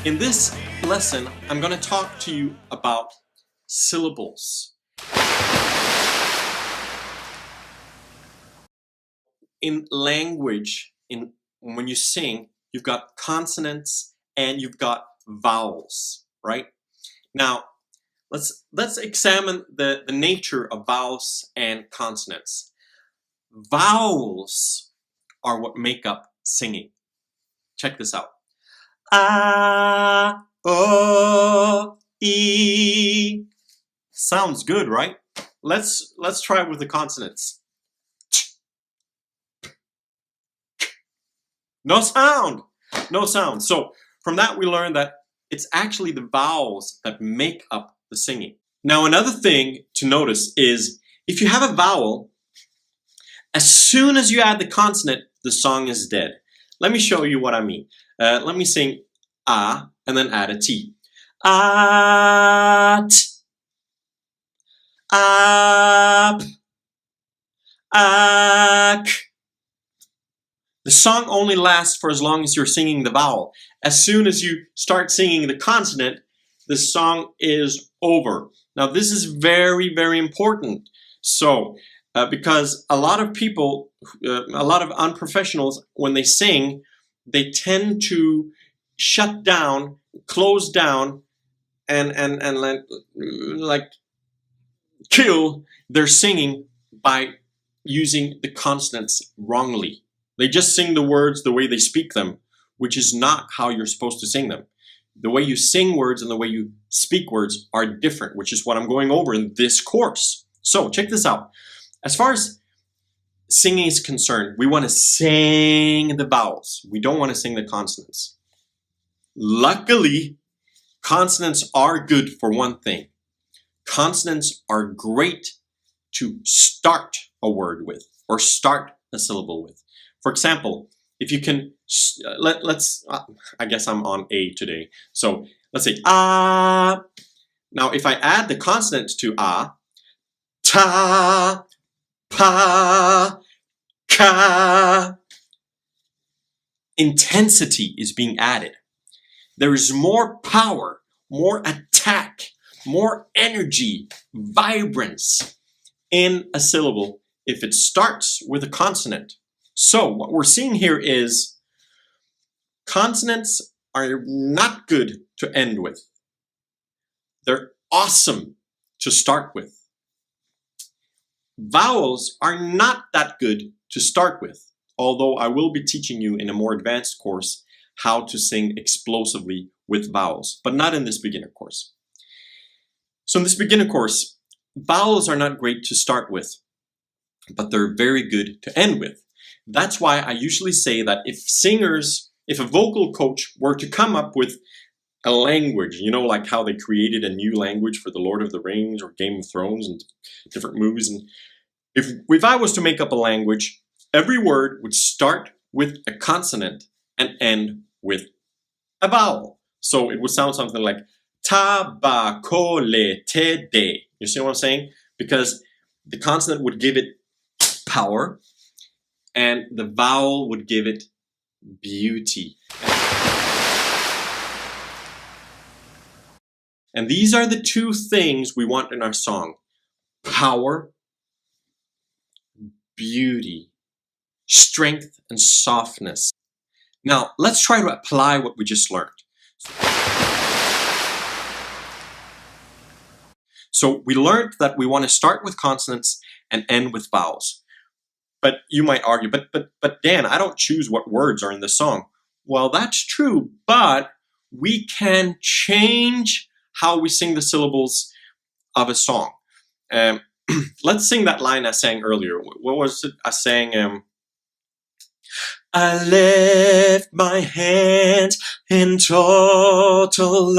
In this lesson, I'm going to talk to you about syllables. In language, when you sing, you've got consonants and you've got vowels, right? Now, let's examine the nature of vowels and consonants. Vowels are what make up singing. Check this out. A, O, E. Sounds good, right? Let's try with the consonants. No sound. No sound. So from that we learn that it's actually the vowels that make up the singing. Now another thing to notice is if you have a vowel, as soon as you add the consonant, the song is dead. Let me show you what I mean. Let me sing A and then add a T. At, up, ak. The song only lasts for as long as you're singing the vowel. As soon as you start singing the consonant, the song is over. Now this is very, very important. So, because a lot of people, a lot of unprofessionals, when they sing, they tend to shut down, close down, and like kill their singing by using the consonants wrongly. They just sing the words the way they speak them, which is not how you're supposed to sing them. The way you sing words and the way you speak words are different, which is what I'm going over in this course. So check this out. As far as singing is concerned, we want to sing the vowels. We don't want to sing the consonants. Luckily, consonants are good for one thing. Consonants are great to start a word with or start a syllable with. For example, if you can, I guess I'm on A today. So let's say ah. Now if I add the consonant to ah, ta, pa, ka, intensity is being added. There is more power, more attack, more energy, vibrance in a syllable if it starts with a consonant. So what we're seeing here is consonants are not good to end with. They're awesome to start with. Vowels are not that good to start with, although I will be teaching you in a more advanced course how to sing explosively with vowels, but not in this beginner course. So in this beginner course, vowels are not great to start with, but they're very good to end with. That's why I usually say that if a vocal coach were to come up with a language, you know, like how they created a new language for the Lord of the Rings or Game of Thrones and different movies, and if I was to make up a language, every word would start with a consonant and end with a vowel. So it would sound something like tabacolete. You see what I'm saying? Because the consonant would give it power and the vowel would give it beauty. And these are the two things we want in our song. Power, beauty, strength, and softness. Now, let's try to apply what we just learned. So we learned that we want to start with consonants and end with vowels. But you might argue, but Dan, I don't choose what words are in the song. Well, that's true, but we can change how we sing the syllables of a song. Let's sing that line I sang earlier. What was it? I sang, I lift my hands in total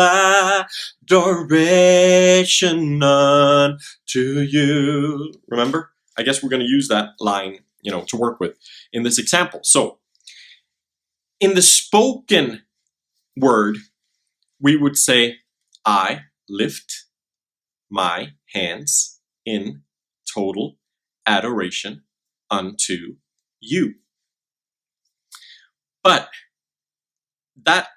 adoration unto you. Remember? I guess we're going to use that line, to work with in this example. So, in the spoken word, we would say, I lift my hands in total adoration unto you. But that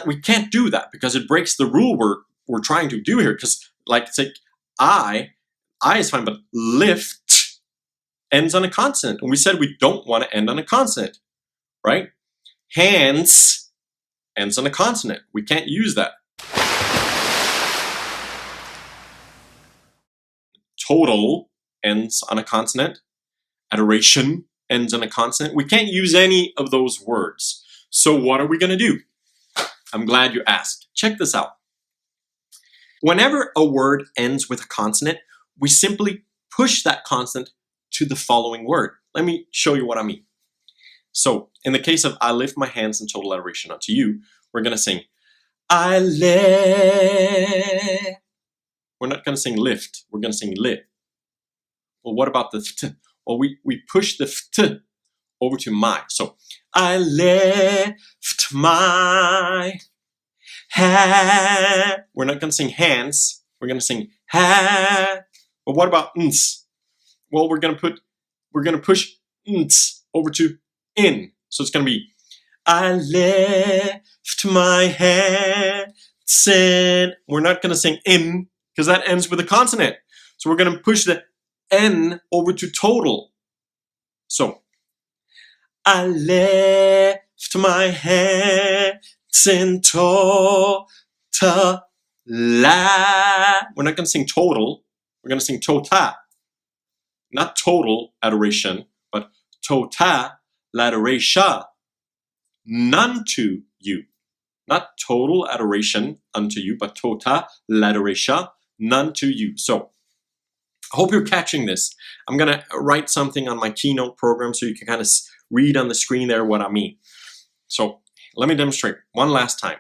we can't do that because it breaks the rule we're trying to do here. Because like say I is fine, but lift ends on a consonant, and we said we don't want to end on a consonant, right? Hands ends on a consonant. We can't use that. Total ends on a consonant. Adoration ends on a consonant. We can't use any of those words. So what are we going to do? I'm glad you asked. Check this out. Whenever a word ends with a consonant, we simply push that consonant to the following word. Let me show you what I mean. So in the case of I lift my hands in total adoration unto you, we're going to sing I lift. We're not going to sing lift. We're going to sing lit. Well, what about the t? Well, we push the t over to my. So I lift my hand. We're not going to sing hands. We're going to sing hand. But what about ns? Well, we're going to push ns over to in. So it's going to be I lift my hands in. We're not going to sing in because that ends with a consonant. So we're going to push the N over to total. So I lift my hands in total la. We're not going to sing total. We're going to sing tota. Not total adoration, but tota l'adoration. None to you. Not total adoration unto you, but tota l'adoration. None to you. So I hope you're catching this. I'm going to write something on my Keynote program so you can kind of read on the screen there what I mean. So let me demonstrate one last time.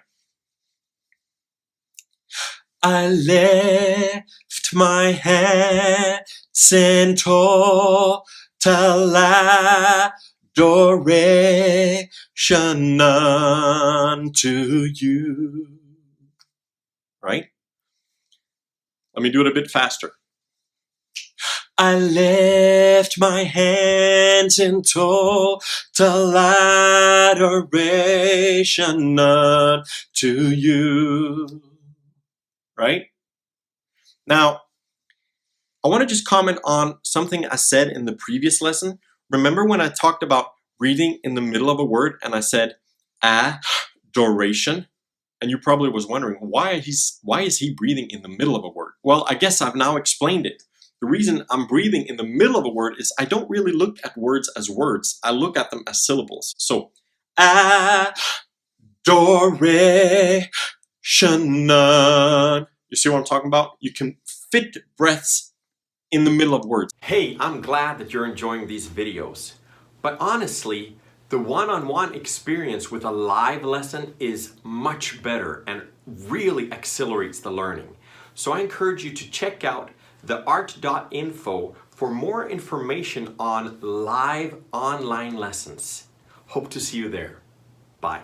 I lift my hands in total adoration unto you. Right? Let me do it a bit faster. I lift my hands in total adoration unto you. Right? Now, I want to just comment on something I said in the previous lesson. Remember when I talked about breathing in the middle of a word and I said adoration? And you probably was wondering, why is he breathing in the middle of a word? Well, I guess I've now explained it. The reason I'm breathing in the middle of a word is I don't really look at words as words. I look at them as syllables. So, adoration. You see what I'm talking about? You can fit breaths in the middle of words. Hey, I'm glad that you're enjoying these videos. But honestly, the one-on-one experience with a live lesson is much better and really accelerates the learning. So I encourage you to check out TheArt.info for more information on live online lessons. Hope to see you there. Bye.